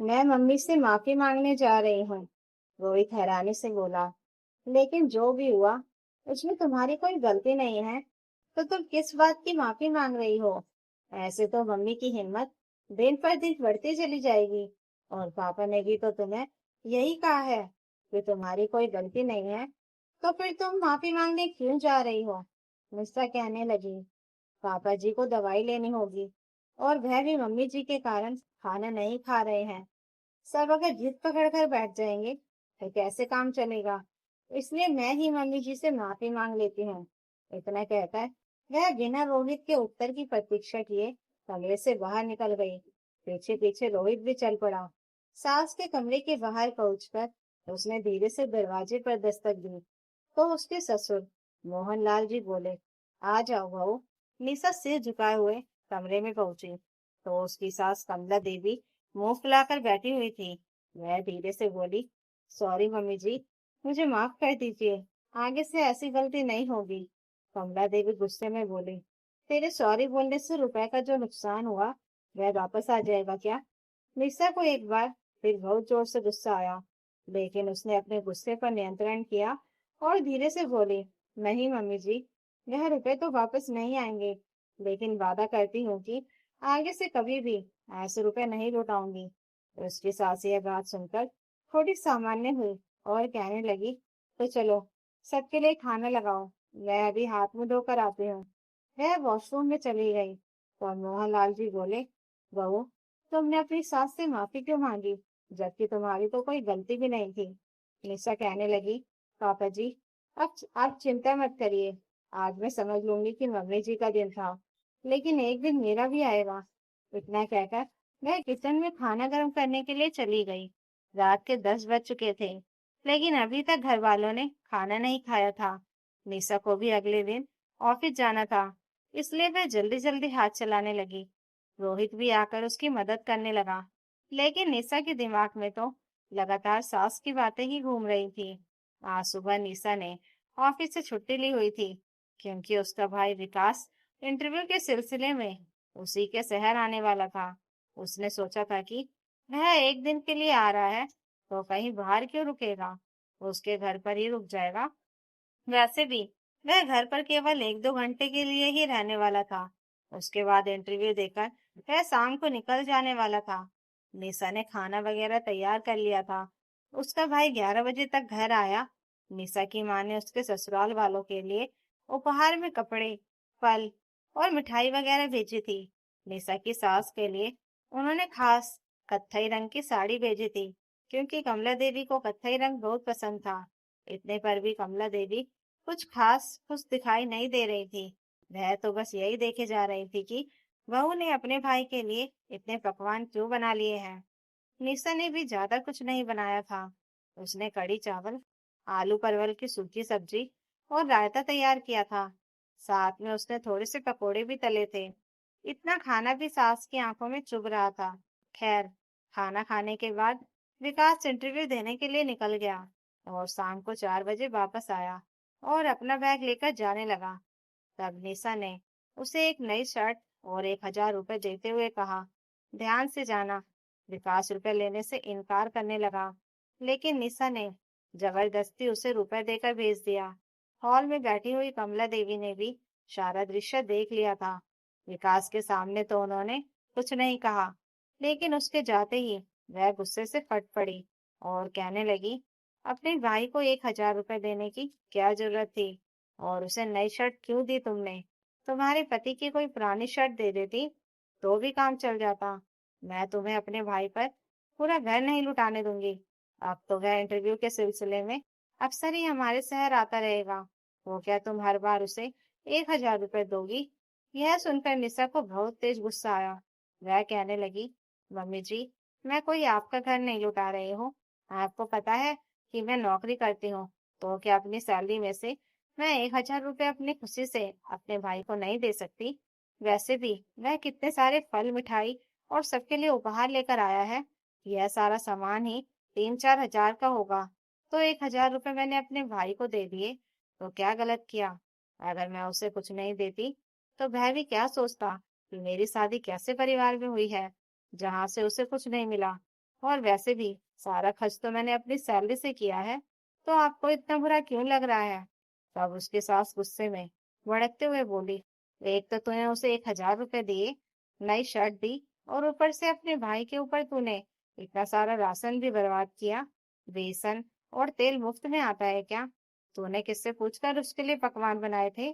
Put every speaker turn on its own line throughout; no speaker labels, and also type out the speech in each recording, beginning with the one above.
मैं मम्मी से माफी मांगने जा रही हूँ। रोहित हैरानी से बोला। लेकिन जो भी हुआ उसमें तुम्हारी कोई गलती नहीं है, तो तुम किस बात की माफी मांग रही हो? ऐसे तो मम्मी की हिम्मत दिन पर दिन बढ़ती चली जाएगी। और पापा ने भी तो तुम्हें यही कहा है कि तुम्हारी कोई गलती नहीं है, तो फिर तुम माफी मांगने क्यों जा रही हो? मुस्सा कहने लगी। पापा जी को दवाई लेनी होगी, और वह भी मम्मी जी के कारण खाना नहीं खा रहे हैं। सब अगर जिद पकड़ कर बैठ जाएंगे तो कैसे काम चलेगा? इसलिए मैं ही मम्मी जी से माफी मांग लेती हूँ। इतना कहकर वह बिना रोहित के उत्तर की प्रतीक्षा किए कमरे से बाहर निकल गई। पीछे पीछे रोहित भी चल पड़ा। सास के कमरे के बाहर पहुंचकर उसने धीरे से दरवाजे पर दस्तक दी, तो उसके ससुर मोहनलाल जी बोले, आ जाओ बहू। निशा सिर झुकाए हुए कमरे में पहुंची, तो उसकी सास कमला देवी मुंह फुलाकर बैठी हुई थी। वह धीरे से बोली, सॉरी मम्मी जी, मुझे माफ कर दीजिए। आगे से ऐसी गलती नहीं होगी। कमला देवी गुस्से में बोली, तेरे सॉरी बोलने से रुपए का जो नुकसान हुआ वह वापस आ जाएगा क्या? निशा को एक बार फिर बहुत जोर से गुस्सा आया, लेकिन उसने अपने गुस्से पर नियंत्रण किया और धीरे से बोली, नहीं मम्मी जी, वह रुपए तो वापस नहीं आएंगे, लेकिन वादा करती हूँ कि आगे से कभी भी ऐसे रुपए नहीं लौटाऊंगी। उसकी सास यह बात सुनकर थोड़ी सामान्य हुई और कहने लगी, तो चलो सबके लिए खाना लगाओ, मैं अभी हाथ मुंह धोकर आती हूँ। वह वॉशरूम में चली गई तो मोहनलाल जी बोले, बहू, तुमने अपनी सास से माफी क्यों मांगी, जबकि तुम्हारी तो कोई गलती भी नहीं थी? निशा कहने लगी, पापा जी, अब आप चिंता मत करिए। आज मैं समझ लूंगी कि मम्मी जी का दिन था, लेकिन एक दिन मेरा भी आएगा। इतना कहकर वह किचन में खाना गर्म करने के लिए चली गई। रात के 10 बज चुके थे, लेकिन अभी तक घर वालों ने खाना नहीं खाया था। निशा को भी अगले दिन ऑफिस जाना था, इसलिए वह जल्दी जल्दी हाथ चलाने लगी। रोहित भी आकर उसकी मदद करने लगा, लेकिन निशा के दिमाग में तो लगातार सास की बातें ही घूम रही थी। आज सुबह निशा ने ऑफिस से छुट्टी ली हुई थी, क्योंकि उसका भाई विकास इंटरव्यू के सिलसिले में उसी के शहर आने वाला था। उसने सोचा था कि वह एक दिन के लिए आ रहा है, तो कहीं बाहर क्यों रुकेगा, उसके घर पर ही रुक जाएगा। वैसे भी वह घर पर केवल 1-2 घंटे के लिए ही रहने वाला था। उसके बाद इंटरव्यू देकर वह शाम को निकल जाने वाला था। निशा ने खाना वगैरह तैयार कर लिया था। उसका भाई 11 बजे तक घर आया। निशा की माँ ने उसके ससुराल वालों के लिए उपहार में कपड़े, फल और मिठाई वगैरह भेजी थी। निशा की सास के लिए उन्होंने खास कत्थई रंग की साड़ी भेजी थी, क्योंकि कमला देवी को कत्थई रंग बहुत पसंद था। इतने पर भी कमला देवी कुछ खास खुश दिखाई नहीं दे रही थी। वह तो बस यही देखे जा रही थी कि बहू ने अपने भाई के लिए इतने पकवान क्यों बना लिए हैं। निशा ने भी ज्यादा कुछ नहीं बनाया था। उसने कढ़ी चावल, आलू परवल की सूखी सब्जी और रायता तैयार किया था। साथ में उसने थोड़े से पकोड़े भी तले थे। इतना खाना भी सास की आंखों में चुभ रहा था। खैर, खाना खाने के बाद विकास इंटरव्यू देने के लिए निकल गया और शाम को 4 बजे वापस आया और अपना बैग लेकर जाने लगा। तब निशा ने उसे एक नई शर्ट और 1,000 रुपए देते हुए कहा, ध्यान से जाना। विकास रुपए लेने से इनकार करने लगा, लेकिन निशा ने जबरदस्ती उसे रुपए देकर भेज दिया। हॉल में बैठी हुई कमला देवी ने भी सारा दृश्य देख लिया था। विकास के सामने तो उन्होंने कुछ नहीं कहा, लेकिन उसके जाते ही वह गुस्से से फट पड़ी और कहने लगी, अपने भाई को 1,000 रुपए देने की क्या जरूरत थी, और उसे नई शर्ट क्यों दी तुमने? तुम्हारे पति की कोई पुरानी शर्ट दे देती तो भी काम चल जाता। मैं तुम्हें अपने भाई पर पूरा घर नहीं लुटाने दूंगी। अब तो वह इंटरव्यू के सिलसिले में अक्सर ही हमारे शहर आता रहेगा। वो क्या तुम हर बार उसे 1,000 रुपए दोगी? यह सुनकर निशा को बहुत तेज गुस्सा आया। वह कहने लगी, मम्मी जी, मैं कोई आपका घर नहीं लुटा रही हूँ। आपको पता है कि मैं नौकरी करती हूँ, तो क्या अपनी सैलरी में से मैं 1,000 रुपए अपनी खुशी से अपने भाई को नहीं दे सकती? वैसे भी वह कितने सारे फल, मिठाई और सबके लिए उपहार लेकर आया है। यह सारा सामान ही 3-4 हजार का होगा, तो 1,000 रुपए मैंने अपने भाई को दे दिए, तो क्या गलत किया? अगर मैं उसे कुछ नहीं देती तो वह भी क्या सोचता कि मेरी शादी कैसे परिवार में हुई है, जहाँ से उसे कुछ नहीं मिला। और वैसे भी सारा खर्च तो मैंने अपनी सैलरी से किया है, तो आपको इतना बुरा क्यों लग रहा है? तब उसकी सास गुस्से में भड़कते हुए बोली, एक तो तूने उसे 1,000 रुपए दिए, नई शर्ट दी, और ऊपर से अपने भाई के ऊपर तूने इतना सारा राशन भी बर्बाद किया। बेसन और तेल मुफ्त में आता है क्या? तूने किससे पूछकर उसके लिए पकवान बनाए थे?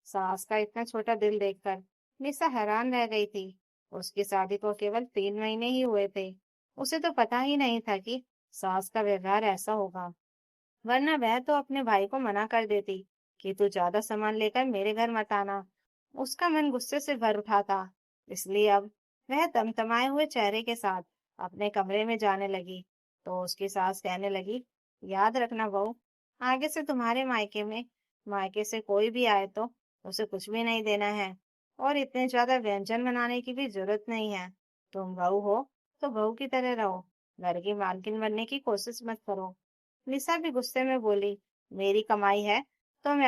सास का इतना छोटा दिल देखकर निशा हैरान रह गई थी। उसकी शादी को केवल 3 महीने ही हुए थे। उसे तो पता ही नहीं था कि सास का व्यवहार ऐसा होगा, वरना वह तो अपने भाई को मना कर देती कि तू ज्यादा सामान लेकर मेरे घर मत आना। उसका मन गुस्से से भर उठा था, इसलिए अब वह तमतमाए हुए चेहरे के साथ अपने कमरे में जाने लगी। तो उसकी सास कहने लगी, याद रखना बहू, आगे से तुम्हारे मायके से कोई भी आए तो उसे कुछ भी नहीं देना है, और इतने ज्यादा व्यंजन बनाने की भी जरूरत नहीं है। तुम बहू हो तो बहू की तरह रहो, घर की मालकिन बनने की कोशिश मत करो। निशा भी गुस्से में बोली, मेरी कमाई है तो मैं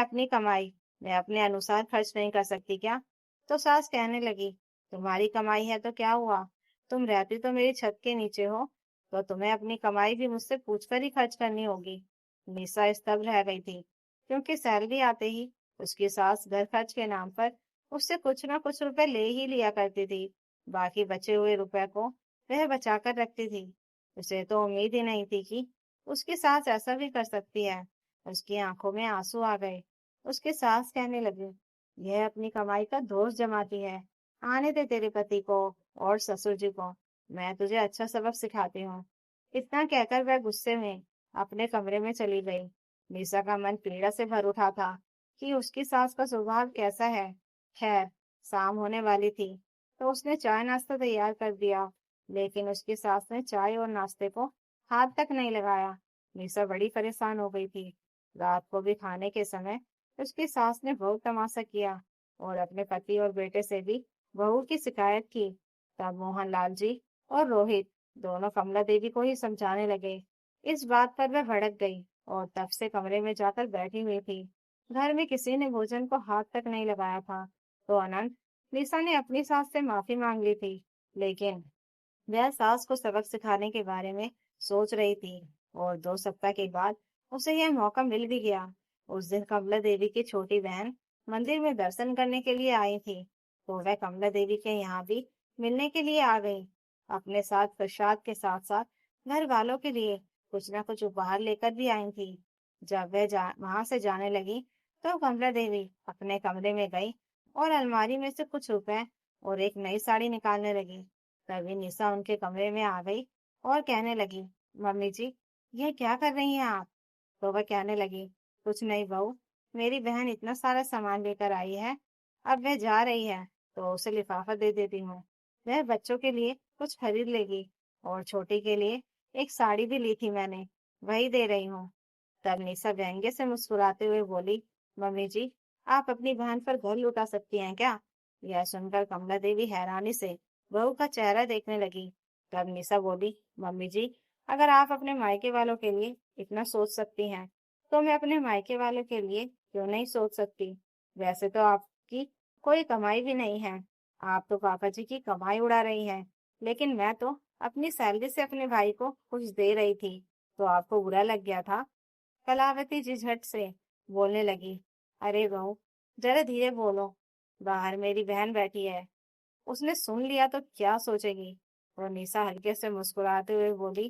अपने अनुसार खर्च नहीं कर सकती क्या? तो सास कहने लगी, तुम्हारी कमाई है तो क्या हुआ, तुम रहती तो मेरी छत के नीचे हो, तो तुम्हें अपनी कमाई भी मुझसे पूछकर ही खर्च करनी होगी। निशा स्तब्ध रह गई थी, क्योंकि सैलरी आते ही उसकी सास घर खर्च के नाम पर उससे कुछ ना कुछ रुपए ले ही लिया करती थी। बाकी बचे हुए रुपए को वह बचा कर रखती थी। उसे तो उम्मीद ही नहीं थी कि उसकी सास ऐसा भी कर सकती है। उसकी आंखों में आंसू आ गए। उसकी सास कहने लगी, यह अपनी कमाई का दोष जमाती है। आने दे तेरे पति को और ससुर जी को, मैं तुझे अच्छा सबक सिखाती हूँ। इतना कहकर वह गुस्से में अपने कमरे में चली गई। निशा का मन पीड़ा से भर उठा था कि उसकी सास का स्वभाव कैसा है। खैर, शाम होने वाली थी, तो उसने चाय नाश्ता तैयार कर दिया, लेकिन उसकी सास ने चाय और नाश्ते को हाथ तक नहीं लगाया। निशा बड़ी परेशान हो गई थी। रात को भी खाने के समय उसकी सास ने बहुत तमाशा किया और अपने पति और बेटे से भी बहू की शिकायत की। तब मोहन लाल जी और रोहित दोनों कमला देवी को ही समझाने लगे। इस बात पर वह भड़क गई और तब से कमरे में जाकर बैठी हुई थी। घर में किसी ने भोजन को हाथ तक नहीं लगाया था। तो अनंत, निशा ने अपनी सास से माफी मांग ली थी, लेकिन वह सास को सबक सिखाने के बारे में सोच रही थी। और 2 सप्ताह के बाद उसे यह मौका मिल भी गया। उस दिन कमला देवी की छोटी बहन मंदिर में दर्शन करने के लिए आई थी, तो वह कमला देवी के यहाँ भी मिलने के लिए आ गई। अपने साथ प्रसाद के साथ साथ घर वालों के लिए कुछ न कुछ उपहार लेकर भी आई थी। जब वहां से जाने लगी, तो कमला देवी अपने कमरे में गई और अलमारी में से कुछ रुपए और एक नई साड़ी निकालने लगी। तभी निशा उनके कमरे में आ गई और कहने लगी, मम्मी जी, ये क्या कर रही हैं आप? तो वह कहने लगी, कुछ नहीं बहू, मेरी बहन इतना सारा सामान लेकर आई है, अब वह जा रही है तो उसे लिफाफा दे देती हूँ। वह बच्चों के लिए कुछ खरीद लेगी, और छोटी के लिए एक साड़ी भी ली थी मैंने, वही दे रही हूँ। तब निशा व्यंग्य से मुस्कुराते हुए बोली, मम्मी जी, आप अपनी बहन पर घर लुटा सकती हैं क्या? यह सुनकर कमला देवी हैरानी से बहू का चेहरा देखने लगी। तब निशा बोली, मम्मी जी, अगर आप अपने मायके वालों के लिए इतना सोच सकती हैं, तो मैं अपने मायके वालों के लिए क्यों नहीं सोच सकती? वैसे तो आपकी कोई कमाई भी नहीं है, आप तो पापा जी की कमाई उड़ा रही हैं, लेकिन मैं तो अपनी सैलरी से अपने भाई को कुछ दे रही थी, तो आपको बुरा लग गया था? कलावती जी झट से बोलने लगी, अरे बहू, जरा धीरे बोलो, बाहर मेरी बहन बैठी है, उसने सुन लिया तो क्या सोचेगी? और निशा हल्के से मुस्कुराते हुए बोली,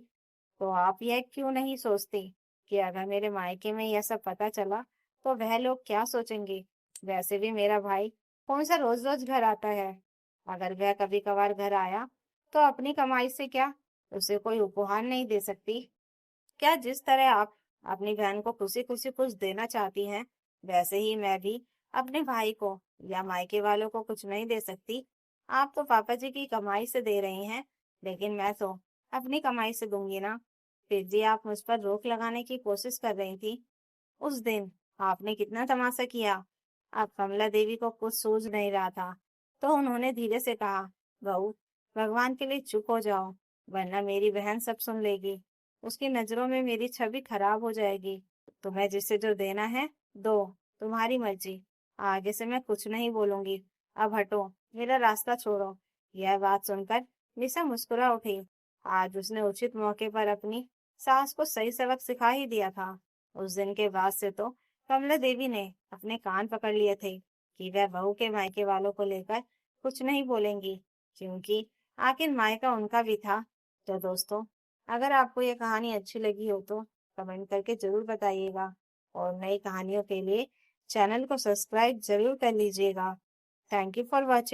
तो आप यह क्यों नहीं सोचती कि अगर मेरे मायके में यह सब पता चला तो वह लोग क्या सोचेंगे? वैसे भी मेरा भाई कौन सा रोज रोज घर आता है? अगर वह कभी कभार घर आया तो अपनी कमाई से क्या उसे कोई उपहार नहीं दे सकती? क्या जिस तरह आप अपनी बहन को खुशी खुशी कुछ देना चाहती हैं, वैसे ही मैं भी अपने भाई को या मायके वालों को कुछ नहीं दे सकती? आप तो पापा जी की कमाई से दे रही हैं, लेकिन मैं तो अपनी कमाई से दूंगी ना। फिर भी आप मुझ पर रोक लगाने की कोशिश कर रही थी। उस दिन आपने कितना तमाशा किया। अब कमला देवी को कुछ सूझ नहीं रहा था, तो उन्होंने धीरे से कहा, बहू, भगवान के लिए चुप हो जाओ, वरना मेरी बहन सब सुन लेगी। उसकी नजरों में मेरी छवि खराब हो जाएगी। तुम्हें जिसे जो देना है दो, तुम्हारी मर्जी। आगे से मैं कुछ नहीं बोलूंगी। अब हटो, मेरा रास्ता छोड़ो। यह बात सुनकर निशा मुस्कुरा उठी आज उसने उचित मौके पर अपनी सास को सही सबक सिखा ही दिया था। उस दिन के बाद से तो कमला देवी ने अपने कान पकड़ लिए थे कि वह बहू के मायके वालों को लेकर कुछ नहीं बोलेंगी, क्योंकि आखिर मायका उनका भी था। तो दोस्तों, अगर आपको ये कहानी अच्छी लगी हो तो कमेंट करके जरूर बताइएगा, और नई कहानियों के लिए चैनल को सब्सक्राइब जरूर कर लीजिएगा। Thank you for watching.